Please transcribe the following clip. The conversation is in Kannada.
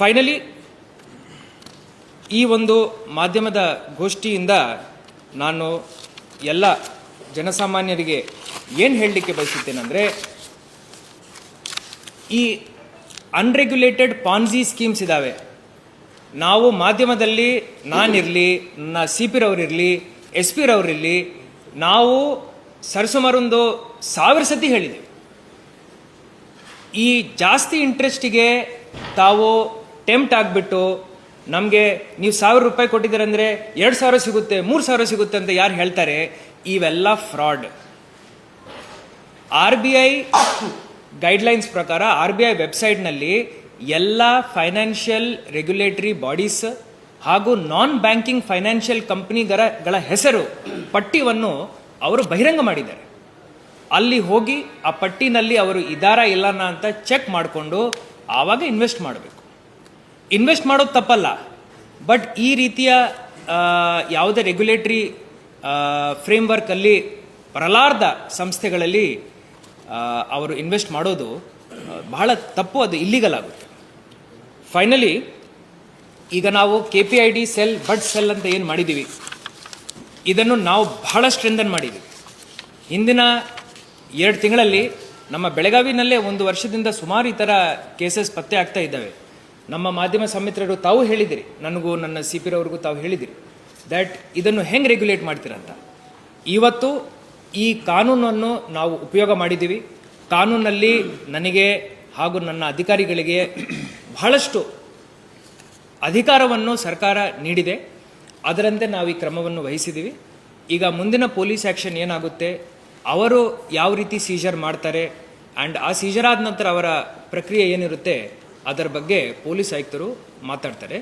ಫೈನಲಿ ಈ ಒಂದು ಮಾಧ್ಯಮದ ಗೋಷ್ಠಿಯಿಂದ ನಾನು ಎಲ್ಲ ಜನಸಾಮಾನ್ಯರಿಗೆ ಏನು ಹೇಳಲಿಕ್ಕೆ ಬಯಸುತ್ತೇನೆಂದರೆ, ಈ ಅನ್ರೆಗ್ಯುಲೇಟೆಡ್ ಪಾನ್ಜಿ ಸ್ಕೀಮ್ಸ್ ಇದ್ದಾವೆ. ನಾವು ಮಾಧ್ಯಮದಲ್ಲಿ ನಾನಿರಲಿ, ನನ್ನ ಸಿ ಪಿ ರವರಿರಲಿ, ಎಸ್ ಪಿ ರವರಿರಲಿ, ನಾವು ಸರಿಸುಮಾರೊಂದು 1000 ಸತಿ ಹೇಳಿದ್ದೀವಿ. ಈ ಜಾಸ್ತಿ ಇಂಟ್ರೆಸ್ಟಿಗೆ ತಾವು ಟೆಂಪ್ಟ್ ಆಗಿಬಿಟ್ಟು ನಮಗೆ ನೀವು 1000 ರೂಪಾಯಿ ಕೊಟ್ಟಿದ್ದೀರಂದರೆ 2000 ಸಿಗುತ್ತೆ, 3000 ಸಿಗುತ್ತೆ ಅಂತ ಯಾರು ಹೇಳ್ತಾರೆ, ಇವೆಲ್ಲ ಫ್ರಾಡ್. RBI ಗೈಡ್ಲೈನ್ಸ್ ಪ್ರಕಾರ RBI ವೆಬ್ಸೈಟ್ನಲ್ಲಿ ಎಲ್ಲ ಫೈನಾನ್ಷಿಯಲ್ ರೆಗ್ಯುಲೇಟರಿ ಬಾಡೀಸ್ ಹಾಗೂ ನಾನ್ ಬ್ಯಾಂಕಿಂಗ್ ಫೈನಾನ್ಷಿಯಲ್ ಕಂಪನಿಗಳ ಹೆಸರು ಪಟ್ಟಿಯನ್ನು ಅವರು ಬಹಿರಂಗ ಮಾಡಿದ್ದಾರೆ. ಅಲ್ಲಿ ಹೋಗಿ ಆ ಪಟ್ಟಿನಲ್ಲಿ ಅವರು ಇದ್ದಾರಾ ಇಲ್ಲನ ಅಂತ ಚೆಕ್ ಮಾಡಿಕೊಂಡು ಆವಾಗ ಇನ್ವೆಸ್ಟ್ ಮಾಡಬೇಕು. ಇನ್ವೆಸ್ಟ್ ಮಾಡೋದು ತಪ್ಪಲ್ಲ, ಬಟ್ ಈ ರೀತಿಯ ಯಾವುದೇ ರೆಗ್ಯುಲೇಟರಿ ಫ್ರೇಮ್ವರ್ಕಲ್ಲಿ ಬರಲಾರ್ದ ಸಂಸ್ಥೆಗಳಲ್ಲಿ ಅವರು ಇನ್ವೆಸ್ಟ್ ಮಾಡೋದು ಬಹಳ ತಪ್ಪು, ಅದು ಇಲ್ಲಿಗಲ್ ಆಗುತ್ತೆ. ಫೈನಲಿ ಈಗ ನಾವು KPID ಸೆಲ್, ಬಡ್ ಸೆಲ್ ಅಂತ ಏನು ಮಾಡಿದ್ದೀವಿ, ಇದನ್ನು ನಾವು ಬಹಳ ಸ್ಟ್ರೆಂಥನ್ ಮಾಡಿದ್ದೀವಿ. ಹಿಂದಿನ 2 ತಿಂಗಳಲ್ಲಿ ನಮ್ಮ ಬೆಳಗಾವಿನಲ್ಲೇ 1 ವರ್ಷದಿಂದ ಸುಮಾರು ಈ ಥರ ಕೇಸಸ್ ಪತ್ತೆ ಆಗ್ತಾ ಇದ್ದಾವೆ. ನಮ್ಮ ಮಾಧ್ಯಮ ಸಮಿತ್ರರು ತಾವು ಹೇಳಿದಿರಿ, ನನಗೂ ನನ್ನ ಸಿ ಪಿ ರವ್ರಿಗೂ ತಾವು ಹೇಳಿದಿರಿ ದ್ಯಾಟ್ ಇದನ್ನು ಹೆಂಗೆ ರೆಗ್ಯುಲೇಟ್ ಮಾಡ್ತೀರಂತ. ಇವತ್ತು ಈ ಕಾನೂನನ್ನು ನಾವು ಉಪಯೋಗ ಮಾಡಿದ್ದೀವಿ. ಕಾನೂನಲ್ಲಿ ನನಗೆ ಹಾಗೂ ನನ್ನ ಅಧಿಕಾರಿಗಳಿಗೆ ಬಹಳಷ್ಟು ಅಧಿಕಾರವನ್ನು ಸರ್ಕಾರ ನೀಡಿದೆ. ಅದರಂತೆ ನಾವು ಈ ಕ್ರಮವನ್ನು ವಹಿಸಿದ್ದೀವಿ. ಈಗ ಮುಂದಿನ ಪೊಲೀಸ್ ಆ್ಯಕ್ಷನ್ ಏನಾಗುತ್ತೆ, ಅವರು ಯಾವ ರೀತಿ ಸೀಜರ್ ಮಾಡ್ತಾರೆ ಆ್ಯಂಡ್ ಆ ಸೀಜರ್ ಆದ ನಂತರ ಅವರ ಪ್ರಕ್ರಿಯೆ ಏನಿರುತ್ತೆ ಅದರ ಬಗ್ಗೆ ಪೊಲೀಸ್ ಆಯುಕ್ತರು ಮಾತಾಡ್ತಾರೆ.